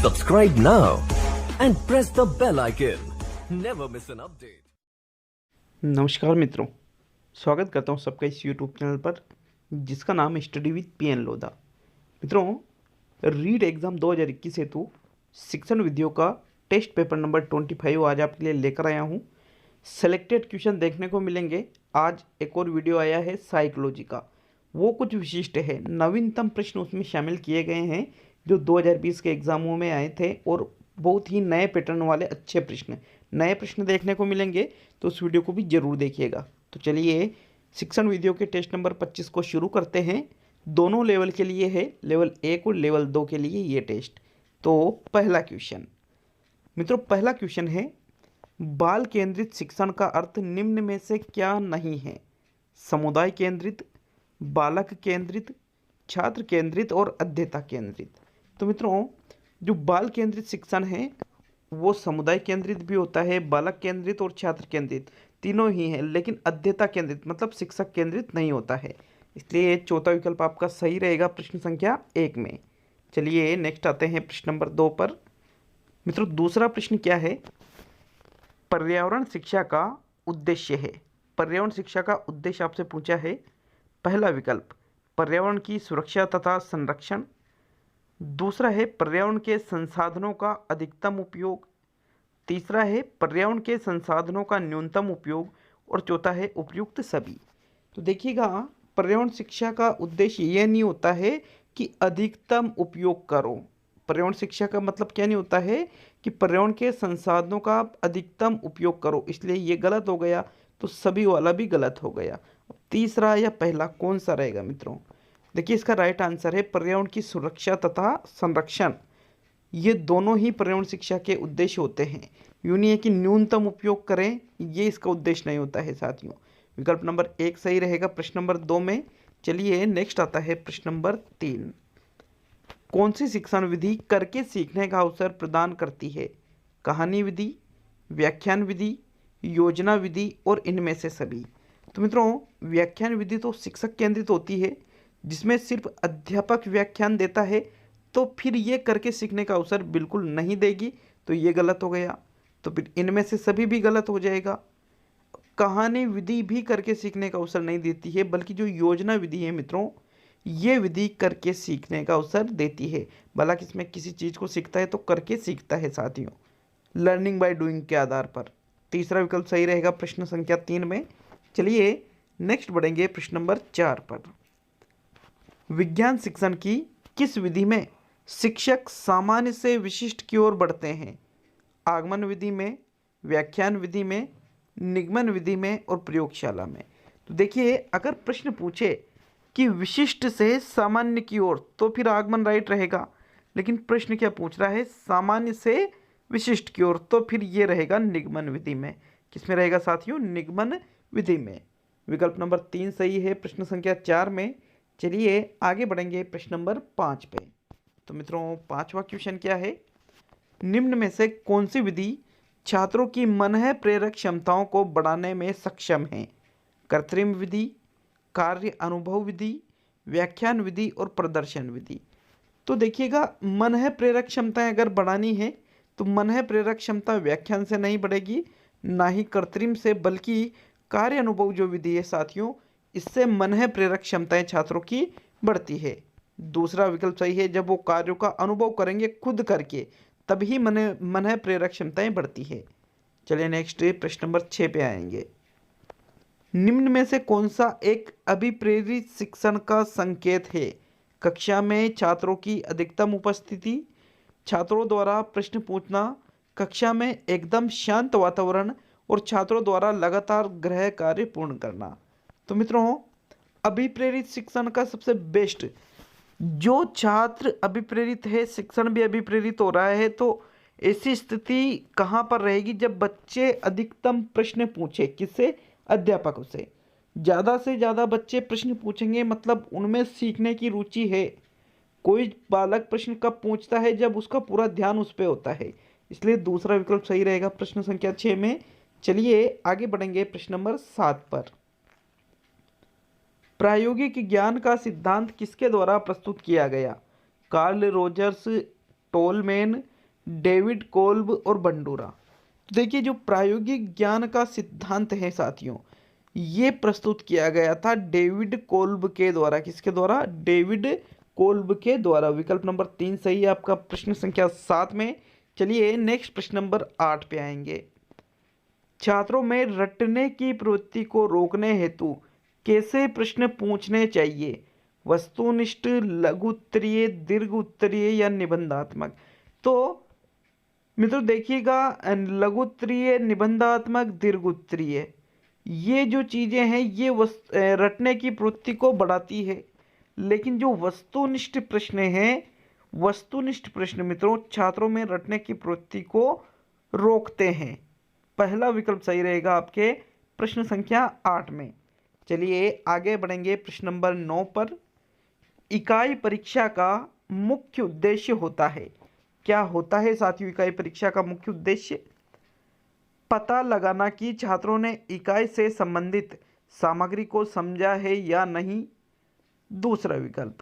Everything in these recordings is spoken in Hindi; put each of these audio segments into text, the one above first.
Subscribe now and press the bell icon. Never miss an update. नमस्कार मित्रों, स्वागत करता हूं सबका इस यूट्यूब चैनल पर जिसका नाम है स्टडी विद पीएन लोधा। मित्रों, रीड एग्ज़ाम 2021 हेतु शिक्षण विधियों का टेस्ट पेपर नंबर 25 आज आपके लिए लेकर आया हूं। सेलेक्टेड क्वेश्चन देखने को मिलेंगे। आज एक और वीडियो आया है साइकोलॉजी का, वो कुछ विशिष्ट है, नवीनतम प्रश्न उसमें शामिल किए गए हैं जो 2020 के एग्ज़ामों में आए थे और बहुत ही नए पैटर्न वाले अच्छे नए प्रश्न देखने को मिलेंगे, तो उस वीडियो को भी ज़रूर देखिएगा। तो चलिए शिक्षण विधियों के टेस्ट नंबर 25 को शुरू करते हैं। दोनों लेवल के लिए है, लेवल 1 और लेवल 2 के लिए ये टेस्ट। तो पहला क्वेश्चन मित्रों, पहला क्वेश्चन है, बाल केंद्रित शिक्षण का अर्थ निम्न में से क्या नहीं है? समुदाय केंद्रित, बालक केंद्रित, छात्र केंद्रित और अध्येता केंद्रित। तो मित्रों, जो बाल केंद्रित शिक्षण है वो समुदाय केंद्रित भी होता है, बालक केंद्रित और छात्र केंद्रित तीनों ही हैं, लेकिन अध्येता केंद्रित मतलब शिक्षक केंद्रित नहीं होता है। इसलिए चौथा विकल्प आपका सही रहेगा प्रश्न संख्या 1 में। चलिए नेक्स्ट आते हैं प्रश्न नंबर 2 पर। मित्रों, दूसरा प्रश्न क्या है? पर्यावरण शिक्षा का उद्देश्य है। पर्यावरण शिक्षा का उद्देश्य आपसे पूछा है। पहला विकल्प पर्यावरण की सुरक्षा तथा संरक्षण, दूसरा है पर्यावरण के संसाधनों का अधिकतम उपयोग, तीसरा है पर्यावरण के संसाधनों का न्यूनतम उपयोग और चौथा है उपयुक्त सभी। तो देखिएगा, पर्यावरण शिक्षा का उद्देश्य यह नहीं होता है कि अधिकतम उपयोग करो। पर्यावरण शिक्षा का मतलब क्या नहीं होता है कि पर्यावरण के संसाधनों का अधिकतम उपयोग करो, इसलिए ये गलत हो गया, तो सभी वाला भी गलत हो गया। तीसरा या पहला कौन सा रहेगा मित्रों? देखिए, इसका राइट आंसर है पर्यावरण की सुरक्षा तथा संरक्षण। ये दोनों ही पर्यावरण शिक्षा के उद्देश्य होते हैं। यूँ नहीं है कि न्यूनतम उपयोग करें, ये इसका उद्देश्य नहीं होता है साथियों। विकल्प नंबर 1 सही रहेगा प्रश्न नंबर 2 में। चलिए नेक्स्ट आता है प्रश्न नंबर 3। कौन सी शिक्षण विधि करके सीखने का अवसर प्रदान करती है? कहानी विधि, व्याख्यान विधि, योजना विधि और इनमें से सभी। तो मित्रों, व्याख्यान विधि तो शिक्षक केंद्रित होती है, जिसमें सिर्फ अध्यापक व्याख्यान देता है, तो फिर ये करके सीखने का अवसर बिल्कुल नहीं देगी, तो ये गलत हो गया। तो फिर इनमें से सभी भी गलत हो जाएगा। कहानी विधि भी करके सीखने का अवसर नहीं देती है, बल्कि जो योजना विधि है मित्रों, ये विधि करके सीखने का अवसर देती है। भला किसमें किसी चीज़ को सीखता है तो करके सीखता है साथियों, लर्निंग बाय डूइंग के आधार पर। तीसरा विकल्प सही रहेगा प्रश्न संख्या 3 में। चलिए नेक्स्ट बढ़ेंगे प्रश्न नंबर 4 पर। विज्ञान शिक्षण की किस विधि में शिक्षक सामान्य से विशिष्ट की ओर बढ़ते हैं? आगमन विधि में, व्याख्यान विधि में, निगमन विधि में और प्रयोगशाला में। तो देखिए, अगर प्रश्न पूछे कि विशिष्ट से सामान्य की ओर, तो फिर आगमन राइट रहेगा, लेकिन प्रश्न क्या पूछ रहा है? सामान्य से विशिष्ट की ओर, तो फिर ये रहेगा निगमन विधि में। किसमें रहेगा साथियों? निगमन विधि में। विकल्प नंबर 3 सही है प्रश्न संख्या 4 में। चलिए आगे बढ़ेंगे प्रश्न नंबर 5 पे। तो मित्रों, पांचवा क्वेश्चन क्या है? निम्न में से कौन सी विधि छात्रों की मनः प्रेरक क्षमताओं को बढ़ाने में सक्षम है? कृत्रिम विधि, कार्य अनुभव विधि, व्याख्यान विधि और प्रदर्शन विधि। तो देखिएगा, मनः प्रेरक क्षमताएं अगर बढ़ानी है तो मनः प्रेरक क्षमता व्याख्यान से नहीं बढ़ेगी, ना ही कृत्रिम से, बल्कि कार्य अनुभव जो विधि है साथियों, इससे मनः प्रेरक क्षमताएं छात्रों की बढ़ती है। दूसरा विकल्प सही है, जब वो कार्यों का अनुभव करेंगे खुद करके, तभी मनः प्रेरक क्षमताएं बढ़ती है। चलिए नेक्स्ट प्रश्न नंबर 6 पे आएंगे। निम्न में से कौन सा एक अभिप्रेरित शिक्षण का संकेत है? कक्षा में छात्रों की अधिकतम उपस्थिति, छात्रों द्वारा प्रश्न पूछना, कक्षा में एकदम शांत वातावरण और छात्रों द्वारा लगातार गृह कार्य पूर्ण करना। तो मित्रों, अभिप्रेरित शिक्षण का सबसे बेस्ट, जो छात्र अभिप्रेरित है, शिक्षण भी अभिप्रेरित हो रहा है, तो ऐसी स्थिति कहाँ पर रहेगी? जब बच्चे अधिकतम प्रश्न पूछे। किससे? अध्यापकों से। ज़्यादा से ज़्यादा बच्चे प्रश्न पूछेंगे, मतलब उनमें सीखने की रुचि है। कोई बालक प्रश्न कब पूछता है? जब उसका पूरा ध्यान उस पर होता है। इसलिए दूसरा विकल्प सही रहेगा प्रश्न संख्या 6 में। चलिए आगे बढ़ेंगे प्रश्न नंबर 7 पर। प्रायोगिक ज्ञान का सिद्धांत किसके द्वारा प्रस्तुत किया गया? Carl Rogers, Tolman, David Kolb और बंडूरा। देखिए जो प्रायोगिक ज्ञान का सिद्धांत है साथियों, ये प्रस्तुत किया गया था डेविड कोल्ब के द्वारा। किसके द्वारा? डेविड कोल्ब के द्वारा। विकल्प नंबर 3 सही है आपका प्रश्न संख्या 7 में। चलिए नेक्स्ट प्रश्न नंबर 8 पे आएंगे। छात्रों में रटने की प्रवृत्ति को रोकने हेतु कैसे प्रश्न पूछने चाहिए? वस्तुनिष्ठ, लघु उत्तरीय, दीर्घ उत्तरीय या निबंधात्मक? तो मित्रों देखिएगा, लघु उत्तरीय, निबंधात्मक, दीर्घ उत्तरीय, ये जो चीजें हैं ये रटने की प्रवृत्ति को बढ़ाती है। लेकिन जो वस्तुनिष्ठ प्रश्न हैं, वस्तुनिष्ठ प्रश्न मित्रों छात्रों में रटने की प्रवृत्ति को रोकते हैं। पहला विकल्प सही रहेगा आपके प्रश्न संख्या 8 में। चलिए आगे बढ़ेंगे प्रश्न नंबर 9 पर। इकाई परीक्षा का मुख्य उद्देश्य होता है। क्या होता है साथियों इकाई परीक्षा का मुख्य उद्देश्य? पता लगाना कि छात्रों ने इकाई से संबंधित सामग्री को समझा है या नहीं। दूसरा विकल्प,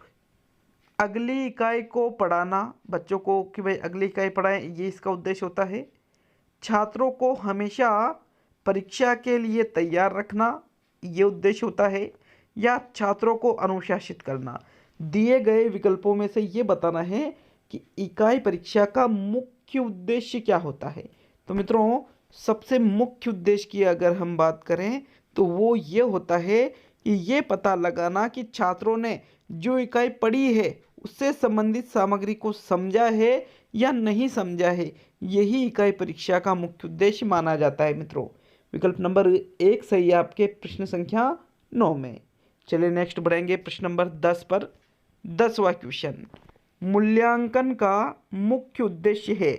अगली इकाई को पढ़ाना, बच्चों को कि भाई अगली इकाई पढ़ाएं, ये इसका उद्देश्य होता है। छात्रों को हमेशा परीक्षा के लिए तैयार रखना, ये उद्देश्य होता है। या छात्रों को अनुशासित करना। दिए गए विकल्पों में से ये बताना है कि इकाई परीक्षा का मुख्य उद्देश्य क्या होता है। तो मित्रों सबसे मुख्य उद्देश्य की अगर हम बात करें तो वो ये होता है कि ये पता लगाना कि छात्रों ने जो इकाई पढ़ी है उससे संबंधित सामग्री को समझा है या नहीं समझा है। यही इकाई परीक्षा का मुख्य उद्देश्य माना जाता है मित्रों। विकल्प नंबर 1 सही है आपके प्रश्न संख्या 9 में। चलिए नेक्स्ट बढ़ेंगे प्रश्न नंबर 10 पर। 10वां क्वेश्चन, मूल्यांकन का मुख्य उद्देश्य है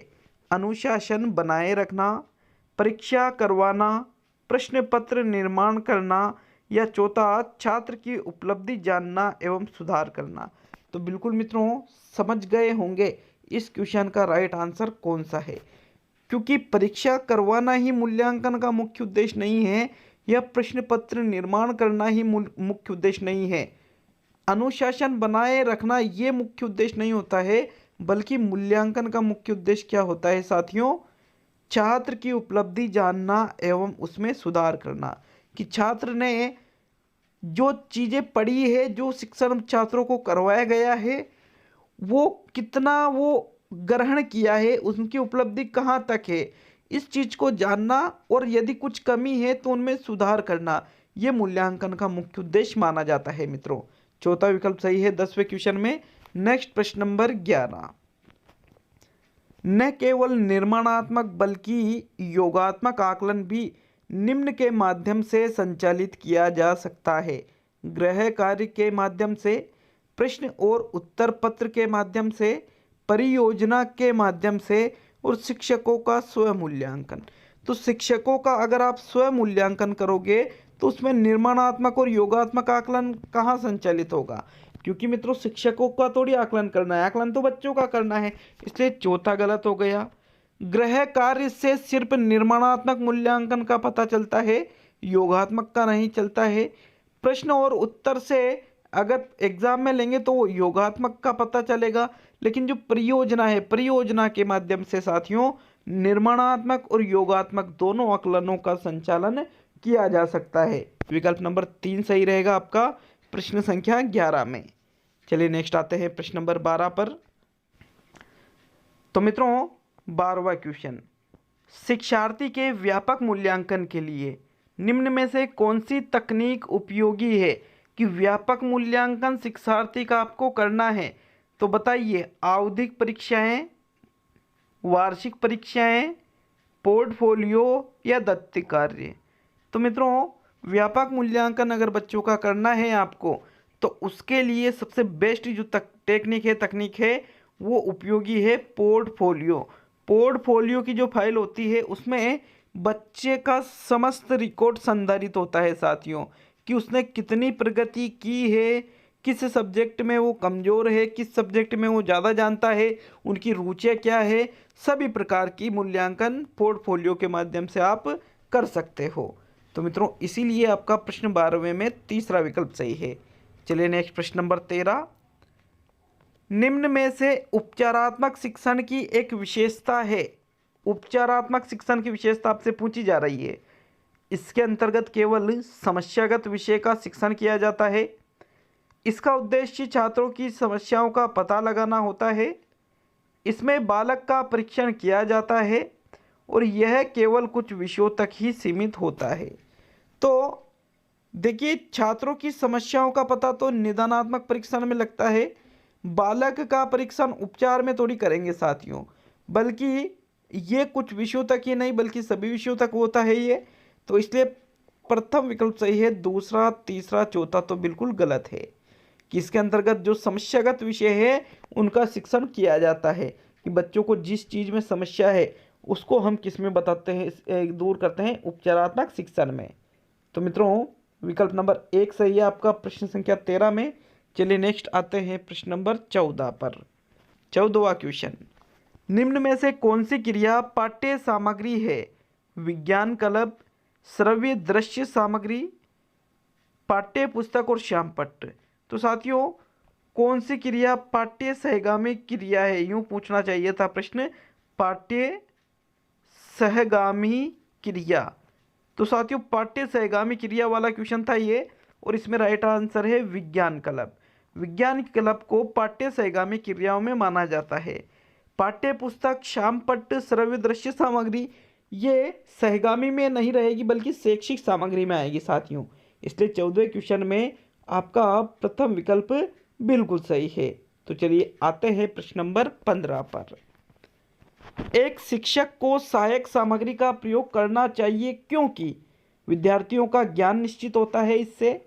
अनुशासन बनाए रखना, परीक्षा करवाना, प्रश्न पत्र निर्माण करना या चौथा छात्र की उपलब्धि जानना एवं सुधार करना। तो बिल्कुल मित्रों समझ गए होंगे इस क्वेश्चन का राइट आंसर कौन सा है, क्योंकि परीक्षा करवाना ही मूल्यांकन का मुख्य उद्देश्य नहीं है या प्रश्न पत्र निर्माण करना ही मुख्य उद्देश्य नहीं है। अनुशासन बनाए रखना ये मुख्य उद्देश्य नहीं होता है, बल्कि मूल्यांकन का मुख्य उद्देश्य क्या होता है साथियों? छात्र की उपलब्धि जानना एवं उसमें सुधार करना, कि छात्र ने जो चीज़ें पढ़ी है, जो शिक्षण छात्रों को करवाया गया है, वो कितना वो ग्रहण किया है, उनकी उपलब्धि कहाँ तक है, इस चीज़ को जानना और यदि कुछ कमी है तो उनमें सुधार करना, ये मूल्यांकन का मुख्य उद्देश्य माना जाता है मित्रों। चौथा विकल्प सही है 10वें क्वेश्चन में। नेक्स्ट प्रश्न नंबर 11, न केवल निर्माणात्मक बल्कि योगात्मक आकलन भी निम्न के माध्यम से संचालित किया जा सकता है। गृह कार्य के माध्यम से, प्रश्न और उत्तर पत्र के माध्यम से, परियोजना के माध्यम से और शिक्षकों का स्वयं मूल्यांकन। तो शिक्षकों का अगर आप स्वयं मूल्यांकन करोगे तो उसमें निर्माणात्मक और योगात्मक आकलन कहाँ संचालित होगा, क्योंकि मित्रों शिक्षकों का थोड़ी आकलन करना है, आकलन तो बच्चों का करना है, इसलिए चौथा गलत हो गया। गृह कार्य से सिर्फ निर्माणात्मक मूल्यांकन का पता चलता है, योगात्मक का नहीं चलता है। प्रश्न और उत्तर से अगर एग्जाम में लेंगे तो योगात्मक का पता चलेगा, लेकिन जो परियोजना है, परियोजना के माध्यम से साथियों निर्माणात्मक और योगात्मक दोनों आकलनों का संचालन किया जा सकता है। विकल्प नंबर 3 सही रहेगा आपका प्रश्न संख्या 11 में। चलिए नेक्स्ट आते हैं प्रश्न नंबर 12 पर। तो मित्रों 12वां क्वेश्चन, शिक्षार्थी के व्यापक मूल्यांकन के लिए निम्न में से कौन सी तकनीक उपयोगी है कि व्यापक मूल्यांकन शिक्षार्थी का आपको करना है? तो बताइए, आवधिक परीक्षाएं, वार्षिक परीक्षाएं, पोर्टफोलियो या दत्त कार्य। तो मित्रों व्यापक मूल्यांकन अगर बच्चों का करना है आपको, तो उसके लिए सबसे बेस्ट जो तकनीक है वो उपयोगी है पोर्टफोलियो। पोर्टफोलियो की जो फाइल होती है उसमें बच्चे का समस्त रिकॉर्ड संधारित होता है साथियों, कि उसने कितनी प्रगति की है, किस सब्जेक्ट में वो कमज़ोर है, किस सब्जेक्ट में वो ज़्यादा जानता है, उनकी रुचियाँ क्या है, सभी प्रकार की मूल्यांकन पोर्टफोलियो के माध्यम से आप कर सकते हो। तो मित्रों इसीलिए आपका प्रश्न 12वें में तीसरा विकल्प सही है। चलिए नेक्स्ट प्रश्न नंबर 13, निम्न में से उपचारात्मक शिक्षण की एक विशेषता है। उपचारात्मक शिक्षण की विशेषता आपसे पूछी जा रही है। इसके अंतर्गत केवल समस्यागत विषय का शिक्षण किया जाता है। इसका उद्देश्य छात्रों की समस्याओं का पता लगाना होता है। इसमें बालक का परीक्षण किया जाता है और यह केवल कुछ विषयों तक ही सीमित होता है। तो देखिए, छात्रों की समस्याओं का पता तो निदानात्मक परीक्षण में लगता है। बालक का परीक्षण उपचार में थोड़ी करेंगे साथियों, बल्कि ये कुछ विषयों तक ही नहीं बल्कि सभी विषयों तक होता है ये। तो इसलिए प्रथम विकल्प सही है, दूसरा तीसरा चौथा तो बिल्कुल गलत है। कि इसके अंतर्गत जो समस्यागत विषय है उनका शिक्षण किया जाता है कि बच्चों को जिस चीज़ में समस्या है उसको हम किस में बताते हैं, दूर करते हैं उपचारात्मक शिक्षण में। तो मित्रों, विकल्प नंबर 1 सही है आपका प्रश्न संख्या 13 में। चलिए नेक्स्ट आते हैं प्रश्न नंबर 14 पर। 14वां क्वेश्चन, निम्न में से कौन सी क्रिया पाठ्य सामग्री है? विज्ञान क्लब, श्रव्य दृश्य सामग्री, पाठ्य पुस्तक और श्यामपट्ट। तो साथियों, कौन सी क्रिया पाठ्य सहगामी क्रिया है? यूं पूछना चाहिए था प्रश्न, पाठ्य सहगामी क्रिया। तो साथियों, पाठ्य सहगामी क्रिया वाला क्वेश्चन था ये, और इसमें राइट आंसर है विज्ञान क्लब। विज्ञान क्लब को पाठ्य सहगामी क्रियाओं में माना जाता है। पाठ्य पुस्तक, श्यामपट्ट, श्रव्य दृश्य सामग्री ये सहगामी में नहीं रहेगी बल्कि शैक्षिक सामग्री में आएगी साथियों। इसलिए 14वें क्वेश्चन में आपका प्रथम विकल्प बिल्कुल सही है। तो चलिए आते हैं प्रश्न नंबर 15 पर। एक शिक्षक को सहायक सामग्री का प्रयोग करना चाहिए क्योंकि विद्यार्थियों का ज्ञान निश्चित होता है इससे,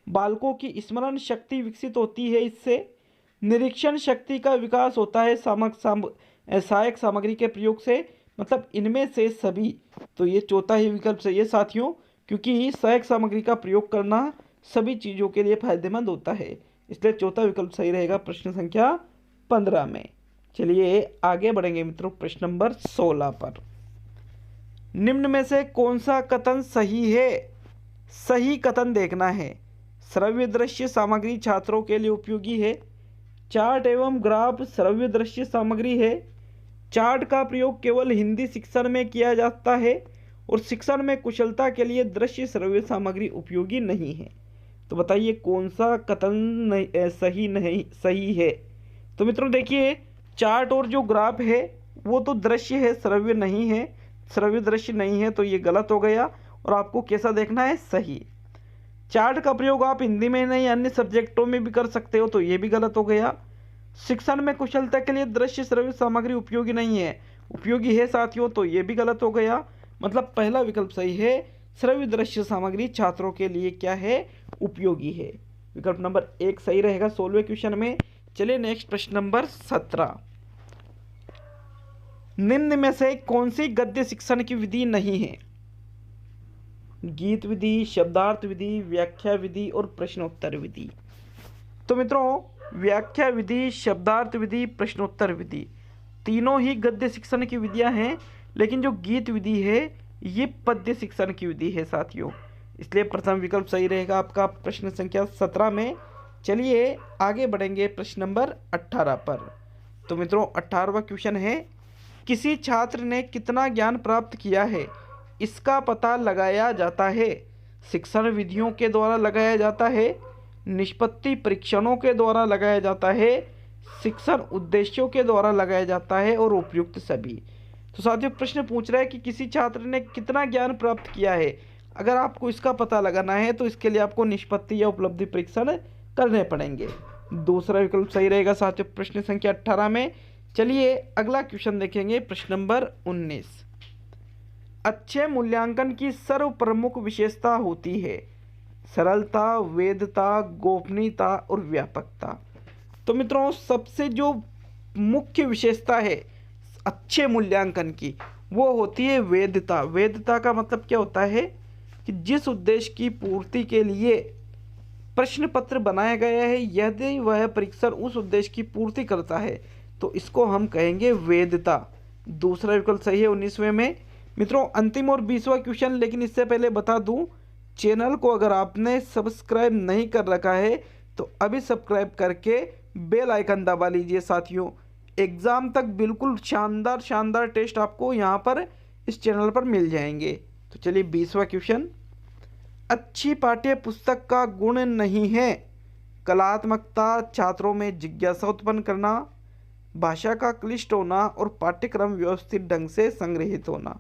बालकों की स्मरण शक्ति विकसित होती है इससे, निरीक्षण शक्ति का विकास होता है सहायक सामग्री के प्रयोग से, मतलब इनमें से सभी। तो ये चौथा ही विकल्प सही है साथियों, क्योंकि सहायक सामग्री का प्रयोग करना सभी चीज़ों के लिए फायदेमंद होता है। इसलिए चौथा विकल्प सही रहेगा प्रश्न संख्या 15 में। चलिए आगे बढ़ेंगे मित्रों प्रश्न नंबर 16 पर। निम्न में से कौन सा कथन सही है? सही कथन देखना है। श्रव्य दृश्य सामग्री छात्रों के लिए उपयोगी है। चार्ट एवं ग्राफ श्रव्य दृश्य सामग्री है। चार्ट का प्रयोग केवल हिंदी शिक्षण में किया जाता है और शिक्षण में कुशलता के लिए दृश्य श्रव्य सामग्री उपयोगी नहीं है। तो बताइए कौन सा कथन सही है? तो मित्रों देखिए, चार्ट और जो ग्राफ है वो तो दृश्य है, श्रव्य नहीं है, श्रव्य दृश्य नहीं है, तो ये गलत हो गया। और आपको कैसा देखना है? सही। चार्ट का प्रयोग आप हिंदी में नहीं अन्य सब्जेक्टों में भी कर सकते हो, तो ये भी गलत हो गया। शिक्षण में कुशलता के लिए दृश्य श्रव्य सामग्री उपयोगी नहीं है, उपयोगी है साथियों, तो ये भी गलत हो गया। मतलब पहला विकल्प सही है, श्रव्य दृश्य सामग्री छात्रों के लिए क्या है? उपयोगी है। विकल्प नंबर 1 सही रहेगा 16वें क्वेश्चन में। चलिए नेक्स्ट प्रश्न नंबर 17। निम्न में से कौन सी गद्य शिक्षण की विधि नहीं है? गीत विधि, शब्दार्थ विधि, व्याख्या विधि और प्रश्नोत्तर विधि। तो मित्रों, व्याख्या विधि, शब्दार्थ विधि, प्रश्नोत्तर विधि तीनों ही गद्य शिक्षण की विधियां हैं, लेकिन जो गीत विधि है ये पद्य शिक्षण की विधि है साथियों। इसलिए प्रथम विकल्प सही रहेगा आपका प्रश्न संख्या 17 में। चलिए आगे बढ़ेंगे प्रश्न नंबर 18 पर। तो मित्रों 18वां क्वेश्चन है, किसी छात्र ने कितना ज्ञान प्राप्त किया है इसका पता लगाया जाता है। शिक्षण विधियों के द्वारा लगाया जाता है, निष्पत्ति परीक्षणों के द्वारा लगाया जाता है, शिक्षण उद्देश्यों के द्वारा लगाया जाता है और उपयुक्त सभी। तो साथियों प्रश्न पूछ रहा है कि किसी छात्र ने कितना ज्ञान प्राप्त किया है। अगर आपको इसका पता लगाना है तो इसके लिए आपको निष्पत्ति या उपलब्धि परीक्षण करने पड़ेंगे। दूसरा विकल्प सही रहेगा साथियों प्रश्न संख्या 18 में। चलिए अगला क्वेश्चन देखेंगे प्रश्न नंबर 19। अच्छे मूल्यांकन की सर्व प्रमुख विशेषता होती है सरलता, वैधता, गोपनीयता और व्यापकता। तो मित्रों सबसे जो मुख्य विशेषता है अच्छे मूल्यांकन की वो होती है वैधता। वैधता का मतलब क्या होता है कि जिस उद्देश्य की पूर्ति के लिए प्रश्न पत्र बनाया गया है यदि वह परीक्षण उस उद्देश्य की पूर्ति करता है तो इसको हम कहेंगे वैधता। दूसरा विकल्प सही है 19वें में। मित्रों अंतिम और 20वां क्वेश्चन, लेकिन इससे पहले बता दूं चैनल को अगर आपने सब्सक्राइब नहीं कर रखा है तो अभी सब्सक्राइब करके बेल आइकन दबा लीजिए साथियों। एग्ज़ाम तक बिल्कुल शानदार शानदार टेस्ट आपको यहाँ पर इस चैनल पर मिल जाएंगे। तो चलिए 20वां क्वेश्चन, अच्छी पाठ्य पुस्तक का गुण नहीं है कलात्मकता, छात्रों में जिज्ञासा उत्पन्न करना, भाषा का क्लिष्ट होना और पाठ्यक्रम व्यवस्थित ढंग से संग्रहित होना।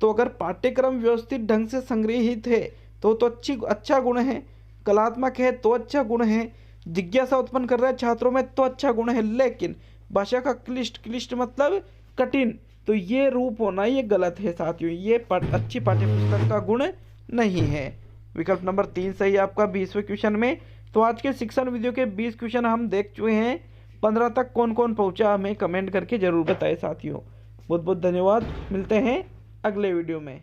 तो अगर पाठ्यक्रम व्यवस्थित ढंग से संग्रहित है तो अच्छा गुण है, कलात्मक है तो अच्छा गुण है, जिज्ञासा उत्पन्न कर रहा है छात्रों में तो अच्छा गुण है, लेकिन भाषा का क्लिष्ट मतलब कठिन, तो ये रूप होना ये गलत है साथियों, ये अच्छी पाठ्यपुस्तक का गुण नहीं है। विकल्प नंबर 3 सही आपका 20वें क्वेश्चन में। तो आज के शिक्षण वीडियो के 20 क्वेश्चन हम देख चुके हैं। 15 तक कौन कौन पहुंचा हमें कमेंट करके जरूर बताएं साथियों। बहुत बहुत धन्यवाद, मिलते हैं अगले वीडियो में।